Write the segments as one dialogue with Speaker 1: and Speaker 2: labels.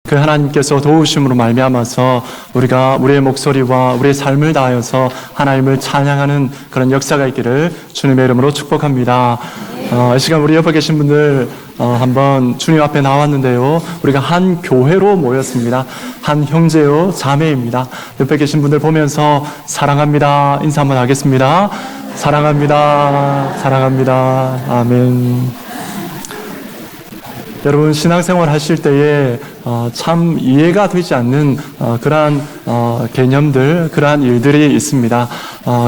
Speaker 1: 그 하나님께서 도우심으로 말미암아서 우리가 우리의 목소리와 우리의 삶을 다하여서 하나님을 찬양하는 그런 역사가 있기를 주님의 이름으로 축복합니다. 이 시간 우리 옆에 계신 분들 한번 주님 앞에 나왔는데요, 우리가 한 교회로 모였습니다. 한 형제요 자매입니다. 옆에 계신 분들 보면서 사랑합니다 인사 한번 하겠습니다. 사랑합니다. 사랑합니다. 아멘. 여러분, 신앙생활 하실 때에 참 이해가 되지 않는 그러한 개념들, 그러한 일들이 있습니다.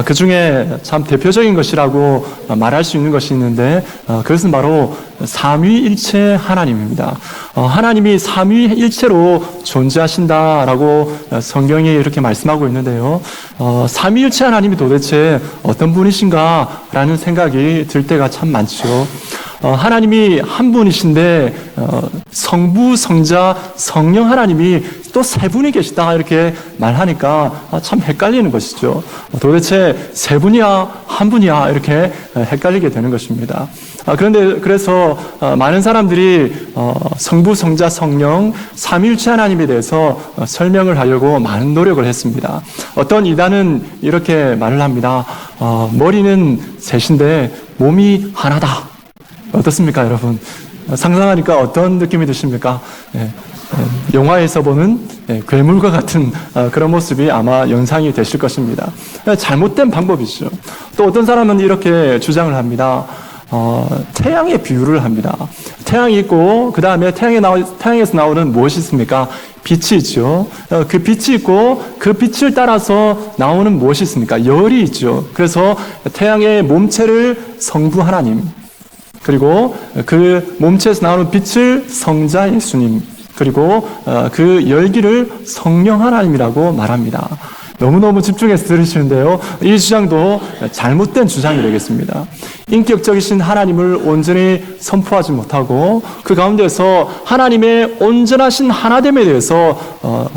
Speaker 1: 그 중에 참 대표적인 것이라고 말할 수 있는 것이 있는데, 그것은 바로 삼위일체 하나님입니다. 하나님이 삼위일체로 존재하신다라고 성경이 이렇게 말씀하고 있는데요, 삼위일체 하나님이 도대체 어떤 분이신가라는 생각이 들 때가 참 많죠. 하나님이 한 분이신데 성부, 성자, 성령 하나님이 또 세 분이 계시다 이렇게 말하니까 참 헷갈리는 것이죠. 도대체 세 분이야 한 분이야 이렇게 헷갈리게 되는 것입니다. 그래서 많은 사람들이 성부, 성자, 성령 삼위일체 하나님에 대해서 설명을 하려고 많은 노력을 했습니다. 어떤 이단은 이렇게 말을 합니다. 머리는 셋인데 몸이 하나다. 어떻습니까, 여러분? 상상하니까 어떤 느낌이 드십니까? 영화에서 보는 괴물과 같은 그런 모습이 아마 연상이 되실 것입니다. 잘못된 방법이죠. 또 어떤 사람은 이렇게 주장을 합니다. 태양의 비유를 합니다. 태양이 있고 그 다음에 태양에서 나오는 무엇이 있습니까? 빛이 있죠. 그 빛이 있고 그 빛을 따라서 나오는 무엇이 있습니까? 열이 있죠. 그래서 태양의 몸체를 성부 하나님, 그리고 그 몸체에서 나오는 빛을 성자 예수님, 그리고 그 열기를 성령 하나님이라고 말합니다. 너무너무 집중해서 들으시는데요, 이 주장도 잘못된 주장이 되겠습니다. 인격적이신 하나님을 온전히 선포하지 못하고 그 가운데서 하나님의 온전하신 하나됨에 대해서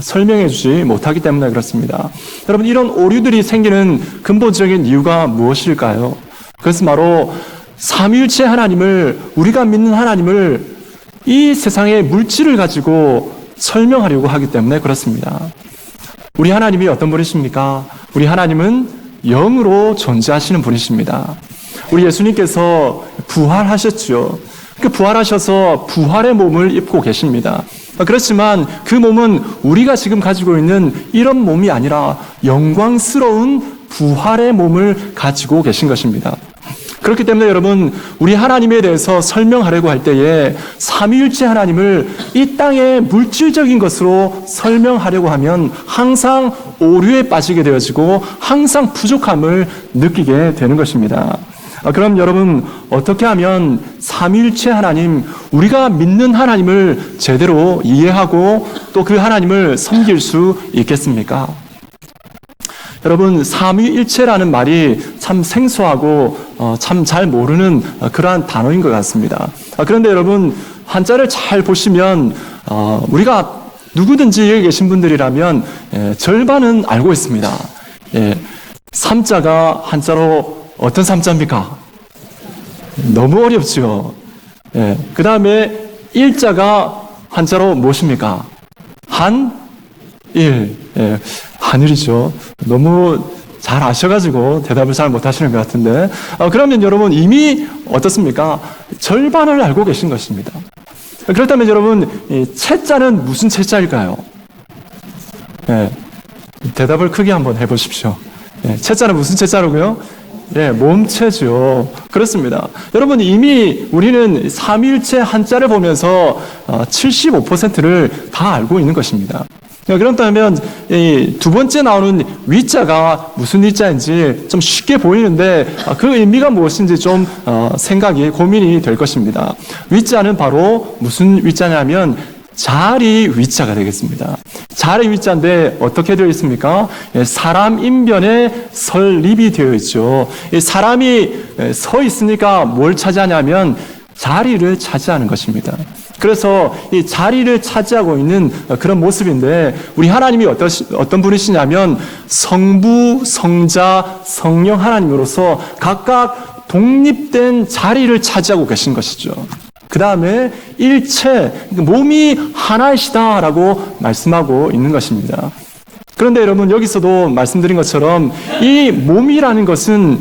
Speaker 1: 설명해 주지 못하기 때문에 그렇습니다. 여러분, 이런 오류들이 생기는 근본적인 이유가 무엇일까요? 그것은 바로 삼위일체 하나님을, 우리가 믿는 하나님을 이 세상의 물질을 가지고 설명하려고 하기 때문에 그렇습니다. 우리 하나님이 어떤 분이십니까? 우리 하나님은 영으로 존재하시는 분이십니다. 우리 예수님께서 부활하셨죠. 그 부활하셔서 부활의 몸을 입고 계십니다. 그렇지만 그 몸은 우리가 지금 가지고 있는 이런 몸이 아니라 영광스러운 부활의 몸을 가지고 계신 것입니다. 그렇기 때문에 여러분, 우리 하나님에 대해서 설명하려고 할 때에 삼위일체 하나님을 이 땅의 물질적인 것으로 설명하려고 하면 항상 오류에 빠지게 되어지고 항상 부족함을 느끼게 되는 것입니다. 그럼 여러분, 어떻게 하면 삼위일체 하나님, 우리가 믿는 하나님을 제대로 이해하고 또 그 하나님을 섬길 수 있겠습니까? 여러분, 삼위일체라는 말이 참 생소하고 참 잘 모르는 그러한 단어인 것 같습니다. 그런데 여러분, 한자를 잘 보시면 우리가 누구든지 여기 계신 분들이라면 절반은 알고 있습니다. 삼자가 한자로 어떤 삼자입니까? 너무 어렵죠. 그 다음에 일자가 한자로 무엇입니까? 한일. 한일이죠. 너무 잘 아셔가지고 대답을 잘 못하시는 것 같은데, 그러면 여러분 이미 어떻습니까? 절반을 알고 계신 것입니다. 그렇다면 여러분, 이 채자는 무슨 채자일까요? 대답을 크게 한번 해보십시오. 채자는 무슨 채자라고요? 몸체죠. 그렇습니다. 여러분, 이미 우리는 삼위일체 한자를 보면서 75%를 다 알고 있는 것입니다. 그렇다면 이 두 번째 나오는 위자가 무슨 위자인지 좀 쉽게 보이는데 그 의미가 무엇인지 좀 생각이 고민이 될 것입니다. 위자는 바로 무슨 위자냐면 자리 위자가 되겠습니다. 자리 위자인데 어떻게 되어 있습니까? 사람 인변에 설립이 되어 있죠. 사람이 서 있으니까 뭘 차지하냐면 자리를 차지하는 것입니다. 그래서 이 자리를 차지하고 있는 그런 모습인데, 우리 하나님이 어떤 분이시냐면 성부, 성자, 성령 하나님으로서 각각 독립된 자리를 차지하고 계신 것이죠. 그 다음에 일체, 몸이 하나이시다라고 말씀하고 있는 것입니다. 그런데 여러분, 여기서도 말씀드린 것처럼 이 몸이라는 것은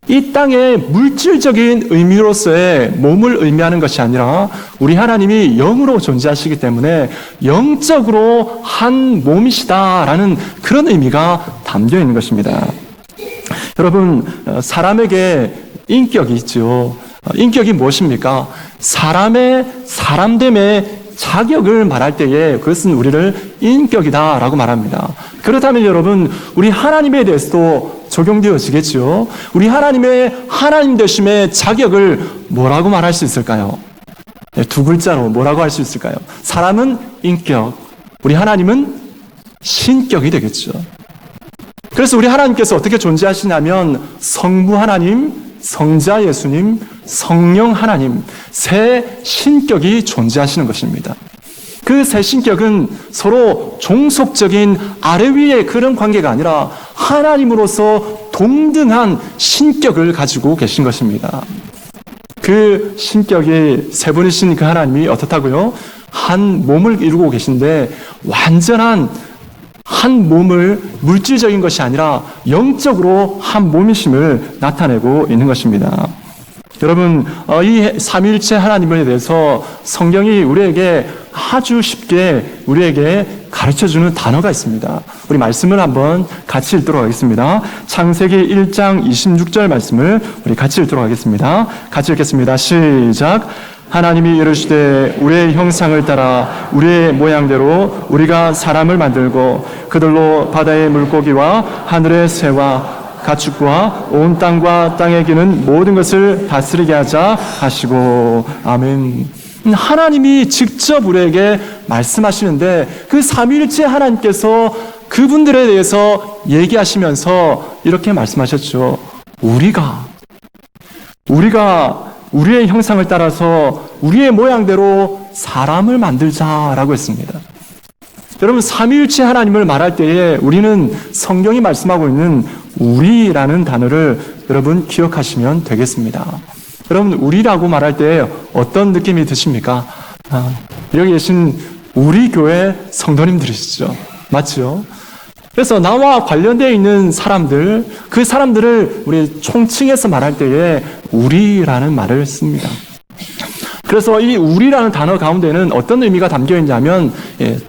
Speaker 1: 이 땅의 물질적인 의미로서의 몸을 의미하는 것이 아니라 우리 하나님이 영으로 존재하시기 때문에 영적으로 한 몸이시다라는 그런 의미가 담겨 있는 것입니다. 여러분, 사람에게 인격이 있죠. 인격이 무엇입니까? 사람됨의 자격을 말할 때에 그것은 우리를 인격이다라고 말합니다. 그렇다면 여러분, 우리 하나님에 대해서도 적용되어지겠죠. 우리 하나님의 하나님 되심의 자격을 뭐라고 말할 수 있을까요? 두 글자로 뭐라고 할 수 있을까요? 사람은 인격, 우리 하나님은 신격이 되겠죠. 그래서 우리 하나님께서 어떻게 존재하시냐면 성부 하나님, 성자 예수님, 성령 하나님, 세 신격이 존재하시는 것입니다. 그 세 신격은 서로 종속적인 아래 위의 그런 관계가 아니라 하나님으로서 동등한 신격을 가지고 계신 것입니다. 그 신격이 세 분이신 그 하나님이 어떻다고요? 한 몸을 이루고 계신데 완전한 한 몸을 물질적인 것이 아니라 영적으로 한 몸이심을 나타내고 있는 것입니다. 여러분, 이 삼위일체 하나님에 대해서 성경이 우리에게 아주 쉽게 우리에게 가르쳐주는 단어가 있습니다. 우리 말씀을 한번 같이 읽도록 하겠습니다. 창세기 1장 26절 말씀을 우리 같이 읽도록 하겠습니다. 같이 읽겠습니다. 시작. 하나님이 이르시되 우리의 형상을 따라 우리의 모양대로 우리가 사람을 만들고 그들로 바다의 물고기와 하늘의 새와 가축과 온 땅과 땅에 기는 모든 것을 다스리게 하자 하시고. 아멘. 하나님이 직접 우리에게 말씀하시는데 그 삼위일체 하나님께서 그분들에 대해서 얘기하시면서 이렇게 말씀하셨죠. 우리가 우리의 형상을 따라서 우리의 모양대로 사람을 만들자라고 했습니다. 여러분, 삼위일체 하나님을 말할 때에 우리는 성경이 말씀하고 있는 우리라는 단어를 여러분 기억하시면 되겠습니다. 여러분, 우리라고 말할 때 어떤 느낌이 드십니까? 여기 계신 우리 교회 성도님들이시죠. 맞죠? 그래서 나와 관련되어 있는 사람들, 그 사람들을 우리 총칭해서 말할 때에 우리라는 말을 씁니다. 그래서 이 우리라는 단어 가운데는 어떤 의미가 담겨 있냐면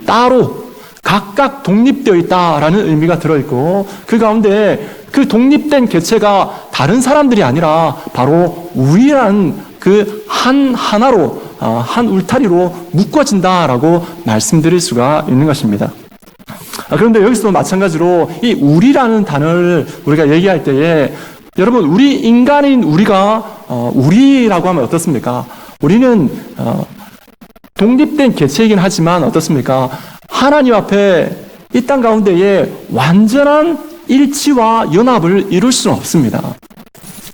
Speaker 1: 따로 각각 독립되어 있다라는 의미가 들어있고 그 가운데 그 독립된 개체가 다른 사람들이 아니라 바로 우리라는 그 하나로 한 울타리로 묶어진다라고 말씀드릴 수가 있는 것입니다. 그런데 여기서도 마찬가지로 이 우리라는 단어를 우리가 얘기할 때에 여러분, 우리 인간인 우리가 우리라고 하면 어떻습니까? 우리는 독립된 개체이긴 하지만 어떻습니까? 하나님 앞에 이 땅 가운데에 완전한 일치와 연합을 이룰 수는 없습니다.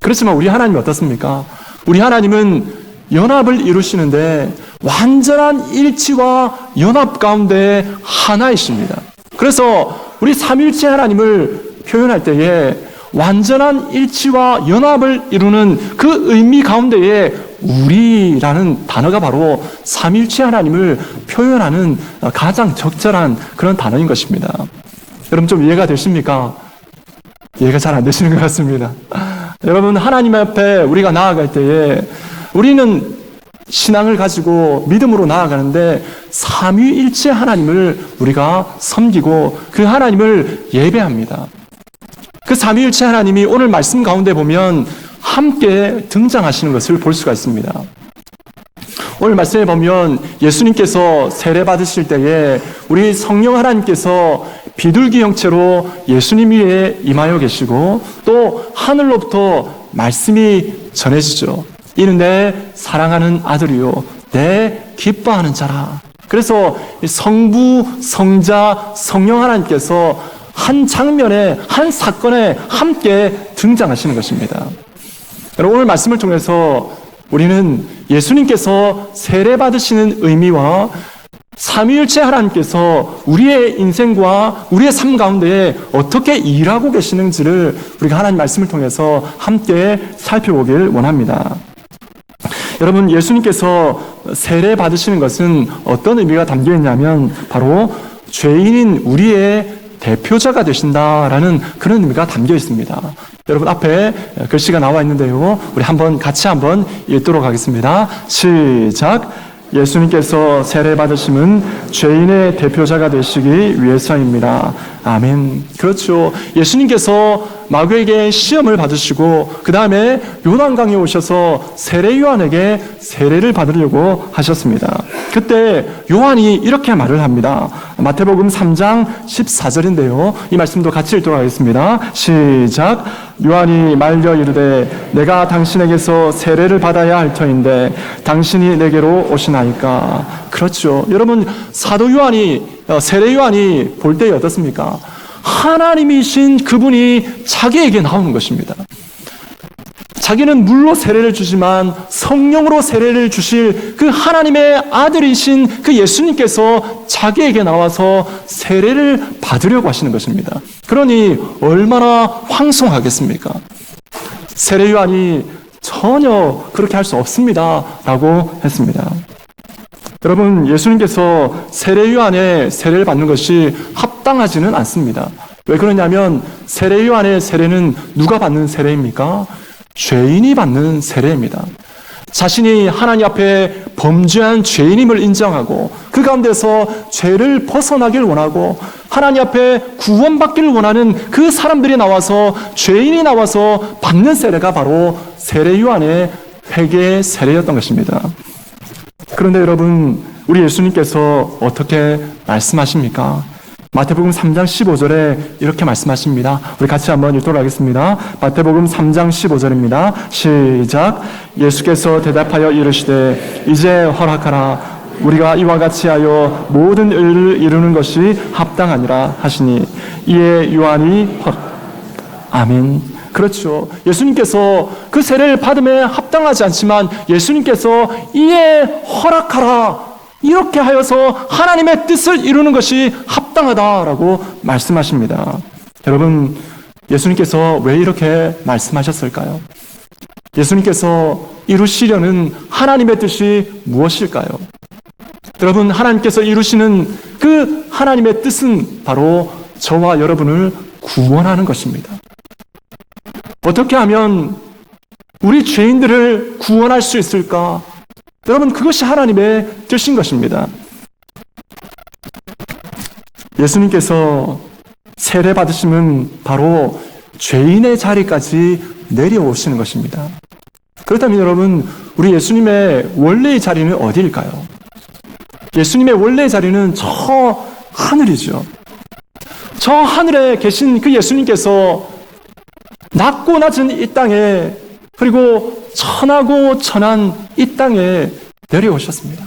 Speaker 1: 그렇지만 우리 하나님이 어떻습니까? 우리 하나님은 연합을 이루시는데 완전한 일치와 연합 가운데 하나이십니다. 그래서 우리 삼위일체 하나님을 표현할 때에 완전한 일치와 연합을 이루는 그 의미 가운데에 우리라는 단어가 바로 삼위일체 하나님을 표현하는 가장 적절한 그런 단어인 것입니다. 여러분, 좀 이해가 되십니까? 이해가 잘 안 되시는 것 같습니다. 여러분, 하나님 앞에 우리가 나아갈 때에 우리는 신앙을 가지고 믿음으로 나아가는데 삼위일체 하나님을 우리가 섬기고 그 하나님을 예배합니다. 그 삼위일체 하나님이 오늘 말씀 가운데 보면 함께 등장하시는 것을 볼 수가 있습니다. 오늘 말씀에 보면 예수님께서 세례 받으실 때에 우리 성령 하나님께서 비둘기 형체로 예수님 위에 임하여 계시고 또 하늘로부터 말씀이 전해지죠. 이는 내 사랑하는 아들이요 내 기뻐하는 자라. 그래서 성부, 성자, 성령 하나님께서 한 장면에, 한 사건에 함께 등장하시는 것입니다. 여러분, 오늘 말씀을 통해서 우리는 예수님께서 세례 받으시는 의미와 삼위일체 하나님께서 우리의 인생과 우리의 삶 가운데 어떻게 일하고 계시는지를 우리가 하나님 말씀을 통해서 함께 살펴보길 원합니다. 여러분, 예수님께서 세례 받으시는 것은 어떤 의미가 담겨 있냐면 바로 죄인인 우리의 대표자가 되신다라는 그런 의미가 담겨 있습니다. 여러분, 앞에 글씨가 나와 있는데요, 우리 같이 한번 읽도록 하겠습니다. 시작. 예수님께서 세례 받으심은 죄인의 대표자가 되시기 위해서입니다. 아멘. 그렇죠. 예수님께서 마귀에게 시험을 받으시고 그 다음에 요단강에 오셔서 세례 요한에게 세례를 받으려고 하셨습니다. 그때 요한이 이렇게 말을 합니다. 마태복음 3장 14절인데요. 이 말씀도 같이 읽도록 하겠습니다. 시작. 요한이 말려 이르되 내가 당신에게서 세례를 받아야 할 터인데 당신이 내게로 오시나이까. 그렇죠. 여러분, 사도 요한이 세례 요한이 볼 때 어떻습니까? 하나님이신 그분이 자기에게 나오는 것입니다. 자기는 물로 세례를 주지만 성령으로 세례를 주실 그 하나님의 아들이신 그 예수님께서 자기에게 나와서 세례를 받으려고 하시는 것입니다. 그러니 얼마나 황송하겠습니까? 세례 요한이 전혀 그렇게 할 수 없습니다 라고 했습니다. 여러분, 예수님께서 세례 요한의 세례를 받는 것이 합당하지는 않습니다. 왜 그러냐면 세례 요한의 세례는 누가 받는 세례입니까? 죄인이 받는 세례입니다. 자신이 하나님 앞에 범죄한 죄인임을 인정하고 그 가운데서 죄를 벗어나길 원하고 하나님 앞에 구원받기를 원하는 그 사람들이 나와서, 죄인이 나와서 받는 세례가 바로 세례 요한의 회개의 세례였던 것입니다. 그런데 여러분, 우리 예수님께서 어떻게 말씀하십니까? 마태복음 3장 15절에 이렇게 말씀하십니다. 우리 같이 한번 읽도록 하겠습니다. 마태복음 3장 15절입니다. 시작. 예수께서 대답하여 이르시되 이제 허락하라. 우리가 이와 같이 하여 모든 의를 이루는 것이 합당하니라 하시니 이에 요한이 아멘. 그렇죠. 예수님께서 그 세례를 받음에 합당하지 않지만 예수님께서 이에 허락하라, 이렇게 하여서 하나님의 뜻을 이루는 것이 합당하다라고 말씀하십니다. 여러분, 예수님께서 왜 이렇게 말씀하셨을까요? 예수님께서 이루시려는 하나님의 뜻이 무엇일까요? 여러분, 하나님께서 이루시는 그 하나님의 뜻은 바로 저와 여러분을 구원하는 것입니다. 어떻게 하면 우리 죄인들을 구원할 수 있을까? 여러분, 그것이 하나님의 뜻인 것입니다. 예수님께서 세례 받으심은 바로 죄인의 자리까지 내려오시는 것입니다. 그렇다면 여러분, 우리 예수님의 원래의 자리는 어디일까요? 예수님의 원래의 자리는 저 하늘이죠. 저 하늘에 계신 그 예수님께서 낮고 낮은 이 땅에, 그리고 천하고 천한 이 땅에 내려오셨습니다.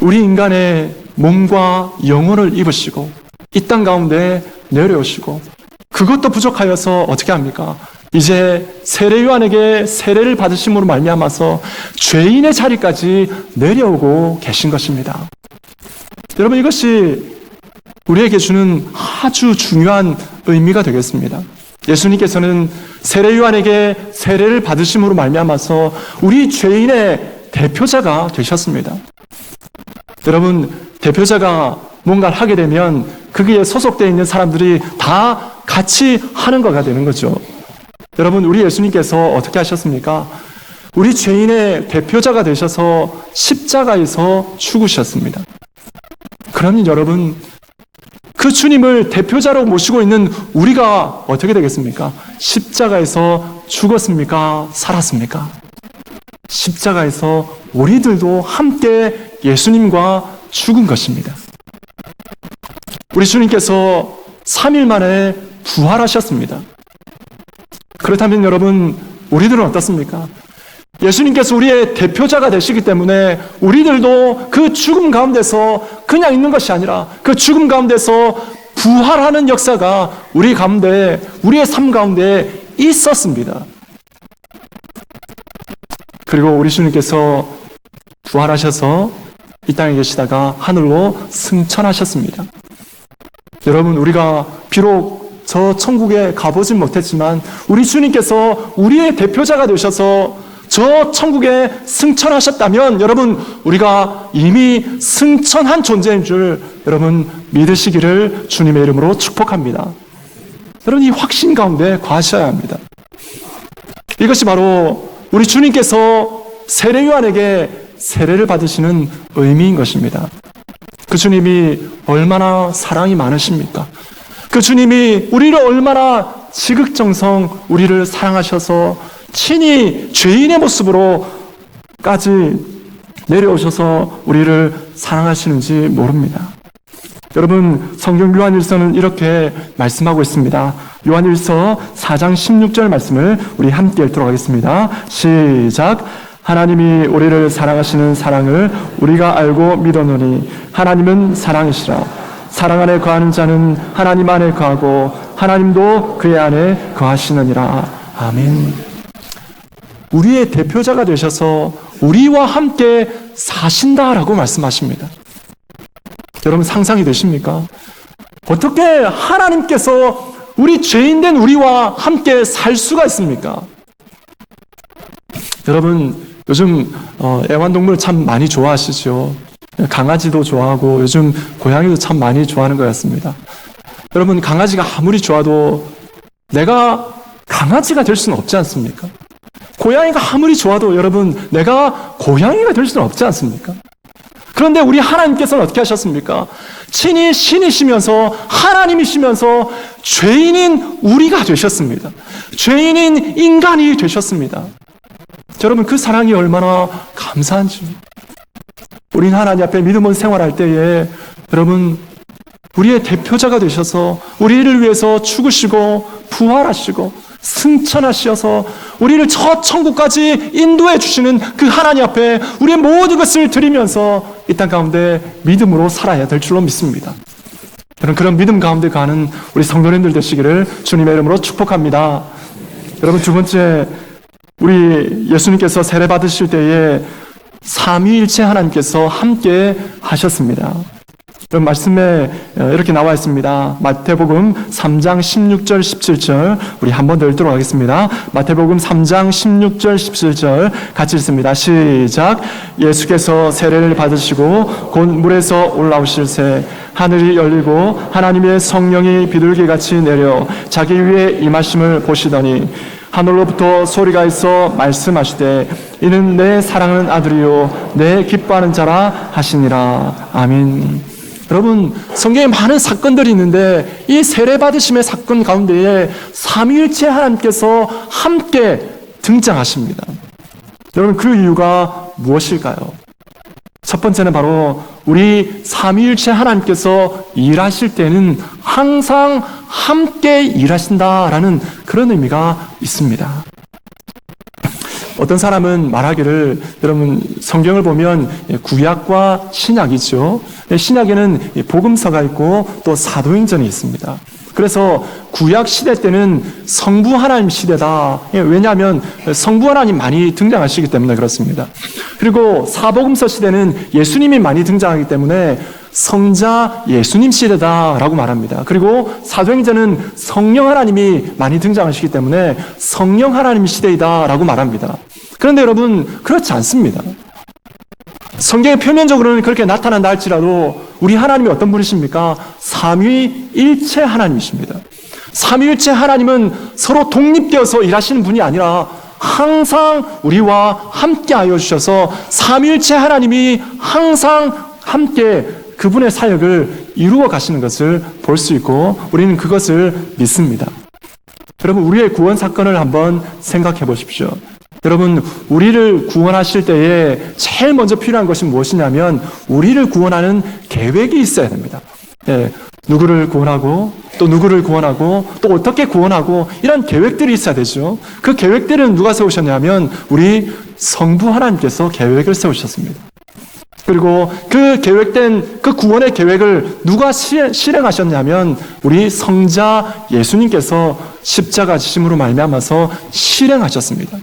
Speaker 1: 우리 인간의 몸과 영혼을 입으시고 이 땅 가운데 내려오시고, 그것도 부족하여서 어떻게 합니까? 이제 세례 요한에게 세례를 받으심으로 말미암아서 죄인의 자리까지 내려오고 계신 것입니다. 여러분, 이것이 우리에게 주는 아주 중요한 의미가 되겠습니다. 예수님께서는 세례 요한에게 세례를 받으심으로 말미암아서 우리 죄인의 대표자가 되셨습니다. 여러분, 대표자가 뭔가를 하게 되면 거기에 소속되어 있는 사람들이 다 같이 하는 거가 되는 거죠. 여러분, 우리 예수님께서 어떻게 하셨습니까? 우리 죄인의 대표자가 되셔서 십자가에서 죽으셨습니다. 그러면 여러분, 그 주님을 대표자로 모시고 있는 우리가 어떻게 되겠습니까? 십자가에서 죽었습니까? 살았습니까? 십자가에서 우리들도 함께 예수님과 죽은 것입니다. 우리 주님께서 3일 만에 부활하셨습니다. 그렇다면 여러분, 우리들은 어떻습니까? 예수님께서 우리의 대표자가 되시기 때문에 우리들도 그 죽음 가운데서 그냥 있는 것이 아니라 그 죽음 가운데서 부활하는 역사가 우리 가운데, 우리의 삶 가운데 있었습니다. 그리고 우리 주님께서 부활하셔서 이 땅에 계시다가 하늘로 승천하셨습니다. 여러분, 우리가 비록 저 천국에 가보진 못했지만 우리 주님께서 우리의 대표자가 되셔서 저 천국에 승천하셨다면 여러분 우리가 이미 승천한 존재인 줄 여러분 믿으시기를 주님의 이름으로 축복합니다. 여러분 이 확신 가운데 거하셔야 합니다. 이것이 바로 우리 주님께서 세례 요한에게 세례를 받으시는 의미인 것입니다. 그 주님이 얼마나 사랑이 많으십니까? 그 주님이 우리를 얼마나 지극정성 우리를 사랑하셔서 친히 죄인의 모습으로까지 내려오셔서 우리를 사랑하시는지 모릅니다. 여러분 성경 요한일서는 이렇게 말씀하고 있습니다. 요한일서 4장 16절 말씀을 우리 함께 읽도록 하겠습니다. 시작. 하나님이 우리를 사랑하시는 사랑을 우리가 알고 믿었노니 하나님은 사랑이시라. 사랑 안에 거하는 자는 하나님 안에 거하고 하나님도 그의 안에 거하시느니라. 아멘. 우리의 대표자가 되셔서 우리와 함께 사신다라고 말씀하십니다. 여러분 상상이 되십니까? 어떻게 하나님께서 우리 죄인된 우리와 함께 살 수가 있습니까? 여러분 요즘 애완동물 참 많이 좋아하시죠. 강아지도 좋아하고 요즘 고양이도 참 많이 좋아하는 것 같습니다. 여러분 강아지가 아무리 좋아도 내가 강아지가 될 수는 없지 않습니까? 고양이가 아무리 좋아도 여러분 내가 고양이가 될 수는 없지 않습니까? 그런데 우리 하나님께서는 어떻게 하셨습니까? 친히 신이시면서 하나님이시면서 죄인인 우리가 되셨습니다. 죄인인 인간이 되셨습니다. 여러분 그 사랑이 얼마나 감사한지. 우린 하나님 앞에 믿음으로 생활할 때에 여러분 우리의 대표자가 되셔서 우리를 위해서 죽으시고 부활하시고 승천하셔서 우리를 저 천국까지 인도해 주시는 그 하나님 앞에 우리의 모든 것을 드리면서 이 땅 가운데 믿음으로 살아야 될 줄로 믿습니다. 여러분 그런 믿음 가운데 가는 우리 성도님들 되시기를 주님의 이름으로 축복합니다. 여러분 두 번째 우리 예수님께서 세례 받으실 때에 삼위일체 하나님께서 함께 하셨습니다. 말씀에 이렇게 나와 있습니다. 마태복음 3장 16절 17절 우리 한 번 더 읽도록 하겠습니다. 마태복음 3장 16절 17절 같이 읽습니다. 시작. 예수께서 세례를 받으시고 곧 물에서 올라오실새 하늘이 열리고 하나님의 성령이 비둘기같이 내려 자기 위에 임하심을 보시더니 하늘로부터 소리가 있어 말씀하시되 이는 내 사랑하는 아들이요 내 기뻐하는 자라 하시니라. 아멘. 여러분 성경에 많은 사건들이 있는데 이 세례받으심의 사건 가운데에 삼위일체 하나님께서 함께 등장하십니다. 여러분 그 이유가 무엇일까요? 첫 번째는 바로 우리 삼위일체 하나님께서 일하실 때는 항상 함께 일하신다라는 그런 의미가 있습니다. 어떤 사람은 말하기를 여러분 성경을 보면 구약과 신약이죠. 신약에는 복음서가 있고 또 사도행전이 있습니다. 그래서 구약 시대 때는 성부 하나님 시대다. 왜냐하면 성부 하나님 많이 등장하시기 때문에 그렇습니다. 그리고 사복음서 시대는 예수님이 많이 등장하기 때문에 성자 예수님 시대다라고 말합니다. 그리고 사도행전은 성령 하나님이 많이 등장하시기 때문에 성령 하나님 시대이다라고 말합니다. 그런데 여러분 그렇지 않습니다. 성경의 표면적으로는 그렇게 나타난다 할지라도 우리 하나님이 어떤 분이십니까? 삼위일체 하나님이십니다. 삼위일체 하나님은 서로 독립되어서 일하시는 분이 아니라 항상 우리와 함께하여 주셔서 삼위일체 하나님이 항상 함께 그분의 사역을 이루어 가시는 것을 볼 수 있고 우리는 그것을 믿습니다. 여러분 우리의 구원 사건을 한번 생각해 보십시오. 여러분 우리를 구원하실 때에 제일 먼저 필요한 것이 무엇이냐면 우리를 구원하는 계획이 있어야 됩니다. 누구를 구원하고 또 누구를 구원하고 또 어떻게 구원하고 이런 계획들이 있어야 되죠. 그 계획들은 누가 세우셨냐면 우리 성부 하나님께서 계획을 세우셨습니다. 그리고 그 계획된 그 구원의 계획을 누가 실행하셨냐면 우리 성자 예수님께서 십자가 지심으로 말미암아서 실행하셨습니다.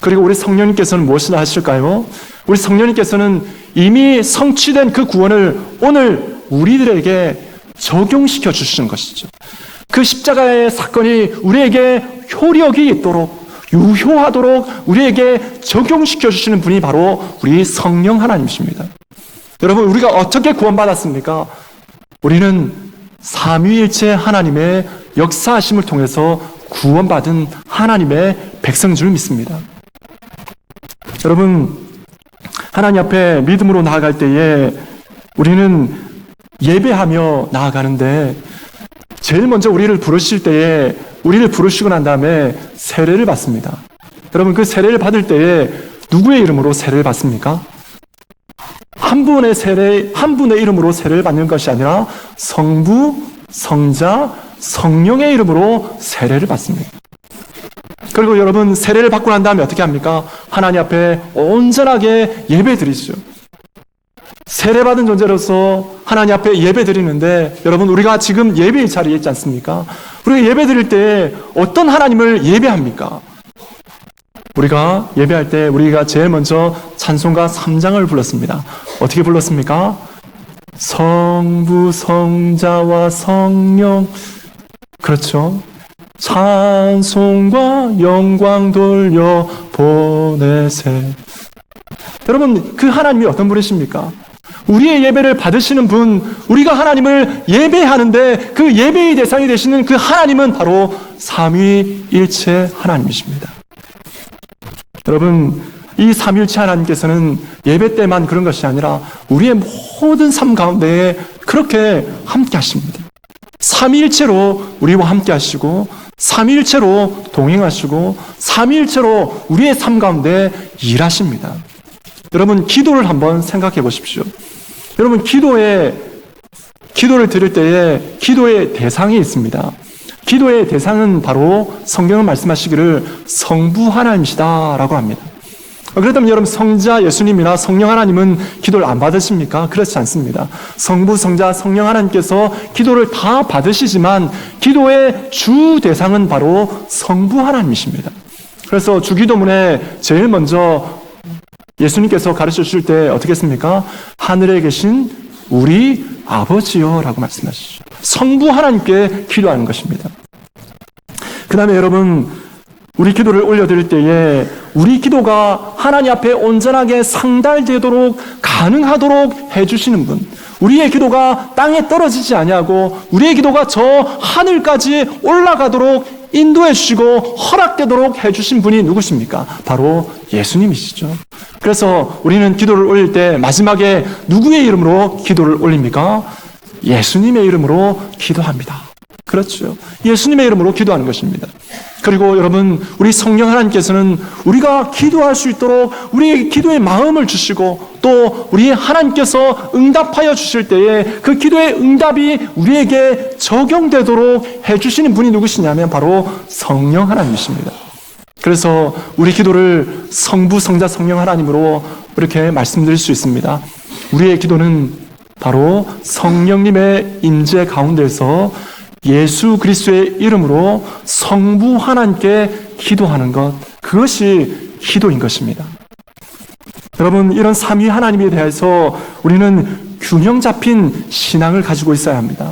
Speaker 1: 그리고 우리 성령님께서는 무엇을 하실까요? 우리 성령님께서는 이미 성취된 그 구원을 오늘 우리들에게 적용시켜 주시는 것이죠. 그 십자가의 사건이 우리에게 효력이 있도록 유효하도록 우리에게 적용시켜 주시는 분이 바로 우리 성령 하나님이십니다. 여러분, 우리가 어떻게 구원받았습니까? 우리는 삼위일체 하나님의 역사하심을 통해서 구원받은 하나님의 백성인 줄 믿습니다. 여러분, 하나님 앞에 믿음으로 나아갈 때에 우리는 예배하며 나아가는데 제일 먼저 우리를 부르실 때에 우리를 부르시고 난 다음에 세례를 받습니다. 여러분, 그 세례를 받을 때에 누구의 이름으로 세례를 받습니까? 한 분의 이름으로 세례를 받는 것이 아니라 성부, 성자, 성령의 이름으로 세례를 받습니다. 그리고 여러분, 세례를 받고 난 다음에 어떻게 합니까? 하나님 앞에 온전하게 예배드리죠. 세례받은 존재로서 하나님 앞에 예배드리는데, 여러분, 우리가 지금 예배의 자리에 있지 않습니까? 우리가 예배드릴 때 어떤 하나님을 예배합니까? 우리가 예배할 때 우리가 제일 먼저 찬송가 3장을 불렀습니다. 어떻게 불렀습니까? 성부, 성자와 성령. 그렇죠. 찬송과 영광 돌려 보내세. 여러분, 그 하나님이 어떤 분이십니까? 우리의 예배를 받으시는 분, 우리가 하나님을 예배하는데 그 예배의 대상이 되시는 그 하나님은 바로 삼위일체 하나님이십니다. 여러분, 이 삼위일체 하나님께서는 예배 때만 그런 것이 아니라 우리의 모든 삶 가운데에 그렇게 함께 하십니다. 삼위일체로 우리와 함께 하시고, 삼위일체로 동행하시고, 삼위일체로 우리의 삶 가운데 일하십니다. 여러분, 기도를 한번 생각해 보십시오. 여러분, 기도를 드릴 때에 기도의 대상이 있습니다. 기도의 대상은 바로 성경은 말씀하시기를 성부 하나님이시다라고 합니다. 그렇다면 여러분, 성자 예수님이나 성령 하나님은 기도를 안 받으십니까? 그렇지 않습니다. 성부, 성자, 성령 하나님께서 기도를 다 받으시지만 기도의 주 대상은 바로 성부 하나님이십니다. 그래서 주기도문에 제일 먼저 예수님께서 가르쳐 주실 때 어떻게 했습니까? 하늘에 계신 우리 아버지요 라고 말씀하시죠. 성부 하나님께 기도하는 것입니다. 그 다음에 여러분, 우리 기도를 올려드릴 때에 우리 기도가 하나님 앞에 온전하게 상달되도록 가능하도록 해주시는 분, 우리의 기도가 땅에 떨어지지 아니하고 우리의 기도가 저 하늘까지 올라가도록 인도해 주시고 허락되도록 해주신 분이 누구십니까? 바로 예수님이시죠. 그래서 우리는 기도를 올릴 때 마지막에 누구의 이름으로 기도를 올립니까? 예수님의 이름으로 기도합니다. 그렇죠. 예수님의 이름으로 기도하는 것입니다. 그리고 여러분, 우리 성령 하나님께서는 우리가 기도할 수 있도록 우리에게 기도의 마음을 주시고, 또 우리 하나님께서 응답하여 주실 때에 그 기도의 응답이 우리에게 적용되도록 해주시는 분이 누구시냐면 바로 성령 하나님이십니다. 그래서 우리 기도를 성부, 성자, 성령 하나님으로 이렇게 말씀드릴 수 있습니다. 우리의 기도는 바로 성령님의 임재 가운데서 예수 그리스도의 이름으로 성부 하나님께 기도하는 것, 그것이 기도인 것입니다. 여러분, 이런 삼위 하나님에 대해서 우리는 균형 잡힌 신앙을 가지고 있어야 합니다.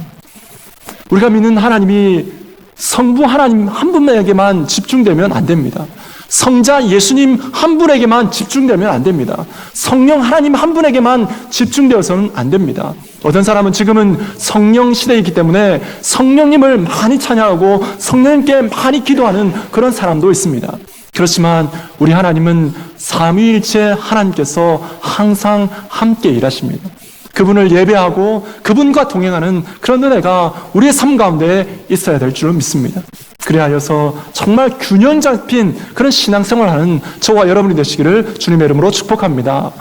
Speaker 1: 우리가 믿는 하나님이 성부 하나님 한 분에게만 집중되면 안 됩니다. 성자 예수님 한 분에게만 집중되면 안 됩니다. 성령 하나님 한 분에게만 집중되어서는 안 됩니다. 어떤 사람은 지금은 성령 시대이기 때문에 성령님을 많이 찬양하고 성령님께 많이 기도하는 그런 사람도 있습니다. 그렇지만 우리 하나님은 삼위일체 하나님께서 항상 함께 일하십니다. 그분을 예배하고 그분과 동행하는 그런 은혜가 우리의 삶 가운데 있어야 될 줄 믿습니다. 그리하여서 정말 균형 잡힌 그런 신앙생활을 하는 저와 여러분이 되시기를 주님의 이름으로 축복합니다.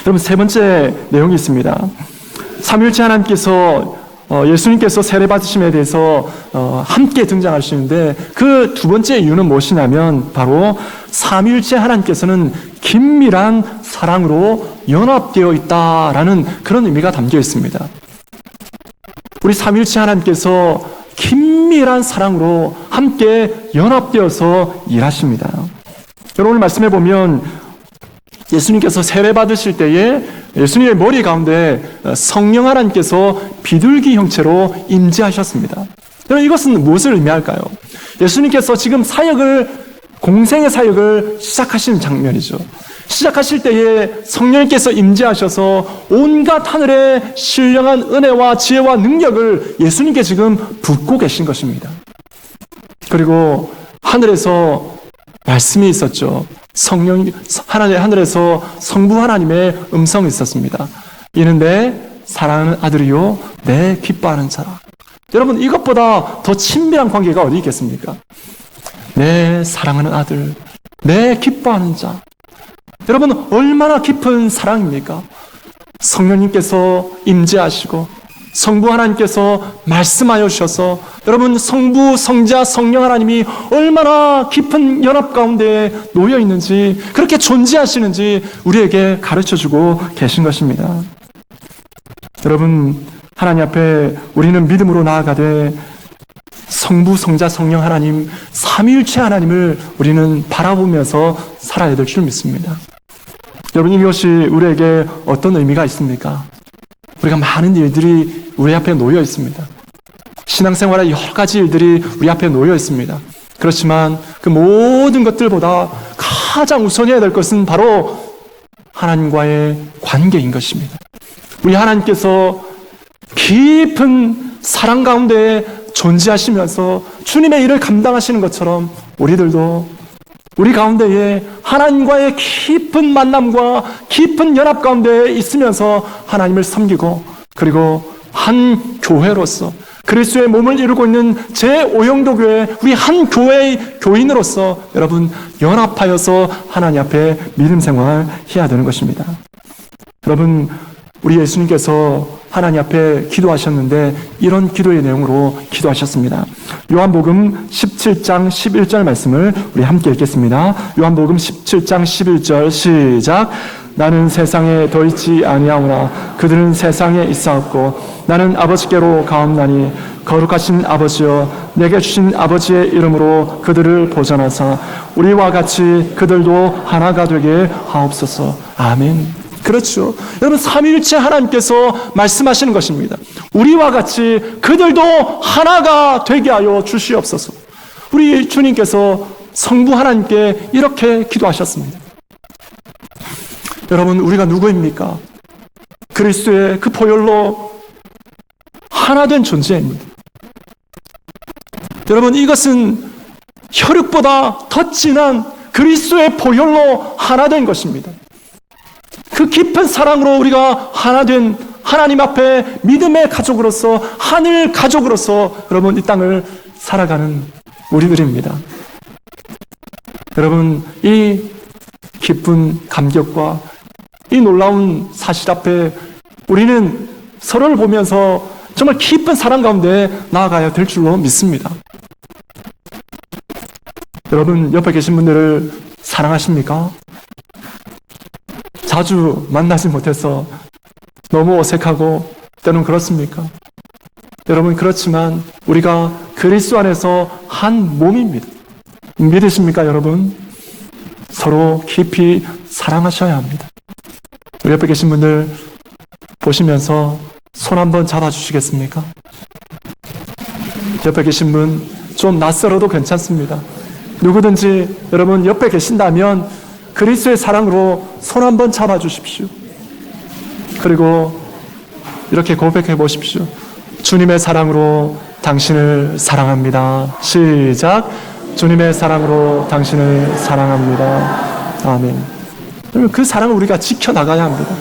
Speaker 1: 여러분, 세 번째 내용이 있습니다. 삼위일체 하나님께서 예수님께서 세례 받으심에 대해서 함께 등장하시는데 그 두 번째 이유는 무엇이냐면 바로 삼위일체 하나님께서는 긴밀한 사랑으로 연합되어 있다라는 그런 의미가 담겨 있습니다. 우리 삼위일체 하나님께서 긴밀한 사랑으로 함께 연합되어서 일하십니다. 여러분, 오늘 말씀해 보면 예수님께서 세례 받으실 때에 예수님의 머리 가운데 성령 하나님께서 비둘기 형체로 임재하셨습니다. 여러분, 이것은 무엇을 의미할까요? 예수님께서 지금 사역을 공생의 사역을 시작하시는 장면이죠. 시작하실 때에 성령님께서 임재하셔서 온갖 하늘의 신령한 은혜와 지혜와 능력을 예수님께 지금 붓고 계신 것입니다. 그리고 하늘에서 말씀이 있었죠. 하늘에서 성부 하나님의 음성이 있었습니다. 이는 내 사랑하는 아들이요 내 기뻐하는 자라. 여러분, 이것보다 더 친밀한 관계가 어디 있겠습니까? 내 사랑하는 아들, 내 기뻐하는 자. 여러분, 얼마나 깊은 사랑입니까? 성령님께서 임재하시고 성부 하나님께서 말씀하여 주셔서, 여러분, 성부, 성자, 성령 하나님이 얼마나 깊은 연합 가운데 놓여 있는지, 그렇게 존재하시는지 우리에게 가르쳐주고 계신 것입니다. 여러분, 하나님 앞에 우리는 믿음으로 나아가되 성부, 성자, 성령 하나님, 삼위일체 하나님을 우리는 바라보면서 살아야 될 줄 믿습니다. 여러분, 이것이 우리에게 어떤 의미가 있습니까? 우리가 많은 일들이 우리 앞에 놓여 있습니다. 신앙생활의 여러 가지 일들이 우리 앞에 놓여 있습니다. 그렇지만 그 모든 것들보다 가장 우선해야 될 것은 바로 하나님과의 관계인 것입니다. 우리 하나님께서 깊은 사랑 가운데 존재하시면서 주님의 일을 감당하시는 것처럼 우리들도 우리 가운데에 하나님과의 깊은 만남과 깊은 연합 가운데 있으면서 하나님을 섬기고, 그리고 한 교회로서 그리스도의 몸을 이루고 있는 제5형도 교회, 우리 한 교회의 교인으로서 여러분 연합하여서 하나님 앞에 믿음 생활 해야 되는 것입니다. 여러분, 우리 예수님께서 하나님 앞에 기도하셨는데 이런 기도의 내용으로 기도하셨습니다. 요한복음 17장 11절 말씀을 우리 함께 읽겠습니다. 요한복음 17장 11절 시작. 나는 세상에 더 있지 아니하오나 그들은 세상에 있사옵고 나는 아버지께로 가옵나니 거룩하신 아버지여 내게 주신 아버지의 이름으로 그들을 보전하사 우리와 같이 그들도 하나가 되게 하옵소서. 아멘. 그렇죠. 여러분, 삼위일체 하나님께서 말씀하시는 것입니다. 우리와 같이 그들도 하나가 되게 하여 주시옵소서. 우리 주님께서 성부 하나님께 이렇게 기도하셨습니다. 여러분, 우리가 누구입니까? 그리스도의 그 보혈로 하나 된 존재입니다. 여러분, 이것은 혈육보다 더 진한 그리스도의 보혈로 하나 된 것입니다. 그 깊은 사랑으로 우리가 하나 된 하나님 앞에 믿음의 가족으로서, 하늘 가족으로서 여러분 이 땅을 살아가는 우리들입니다. 여러분, 이 기쁜 감격과 이 놀라운 사실 앞에 우리는 서로를 보면서 정말 깊은 사랑 가운데 나아가야 될 줄로 믿습니다. 여러분, 옆에 계신 분들을 사랑하십니까? 자주 만나지 못해서 너무 어색하고 때로는 그렇습니까? 여러분, 그렇지만 우리가 그리스도 안에서 한 몸입니다. 믿으십니까, 여러분? 서로 깊이 사랑하셔야 합니다. 우리 옆에 계신 분들 보시면서 손 한번 잡아주시겠습니까? 옆에 계신 분 좀 낯설어도 괜찮습니다. 누구든지 여러분 옆에 계신다면 그리스도의 사랑으로 손 한번 잡아주십시오. 그리고 이렇게 고백해 보십시오. 주님의 사랑으로 당신을 사랑합니다. 시작. 주님의 사랑으로 당신을 사랑합니다. 아멘. 여러분, 그 사랑을 우리가 지켜나가야 합니다.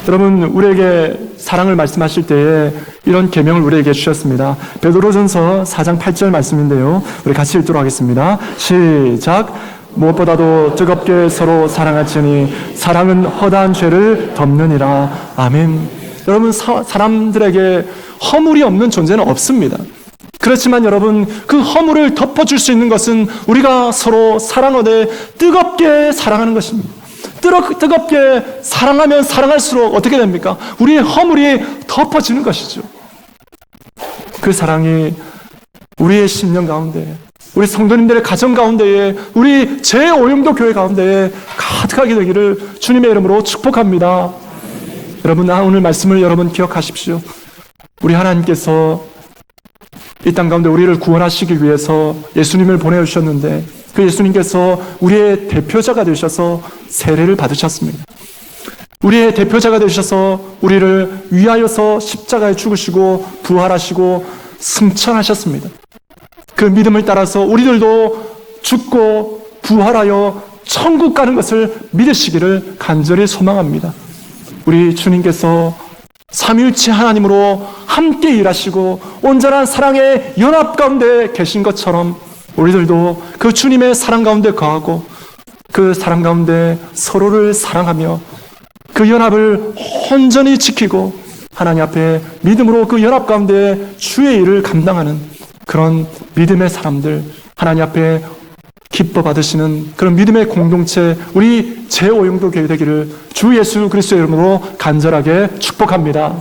Speaker 1: 여러분, 우리에게 사랑을 말씀하실 때에 이런 계명을 우리에게 주셨습니다. 베드로전서 4장 8절 말씀인데요, 우리 같이 읽도록 하겠습니다. 시작. 무엇보다도 뜨겁게 서로 사랑하시니 사랑은 허다한 죄를 덮느니라. 아멘. 여러분, 사람들에게 허물이 없는 존재는 없습니다. 그렇지만 여러분, 그 허물을 덮어줄 수 있는 것은 우리가 서로 사랑하되 뜨겁게 사랑하는 것입니다. 뜨겁게 사랑하면 사랑할수록 어떻게 됩니까? 우리의 허물이 덮어지는 것이죠. 그 사랑이 우리의 심령 가운데, 우리 성도님들의 가정 가운데에, 우리 제5형도 교회 가운데에 가득하게 되기를 주님의 이름으로 축복합니다. 여러분, 오늘 말씀을 여러분 기억하십시오. 우리 하나님께서 이 땅 가운데 우리를 구원하시기 위해서 예수님을 보내주셨는데, 그 예수님께서 우리의 대표자가 되셔서 세례를 받으셨습니다. 우리의 대표자가 되셔서 우리를 위하여서 십자가에 죽으시고 부활하시고 승천하셨습니다. 그 믿음을 따라서 우리들도 죽고 부활하여 천국 가는 것을 믿으시기를 간절히 소망합니다. 우리 주님께서 삼위일체 하나님으로 함께 일하시고 온전한 사랑의 연합 가운데 계신 것처럼 우리들도 그 주님의 사랑 가운데 거하고 그 사랑 가운데 서로를 사랑하며 그 연합을 온전히 지키고 하나님 앞에 믿음으로 그 연합 가운데 주의 일을 감당하는 그런 믿음의 사람들, 하나님 앞에 기뻐 받으시는 그런 믿음의 공동체, 우리 제5영도 교회 되기를 주 예수 그리스도의 이름으로 간절하게 축복합니다.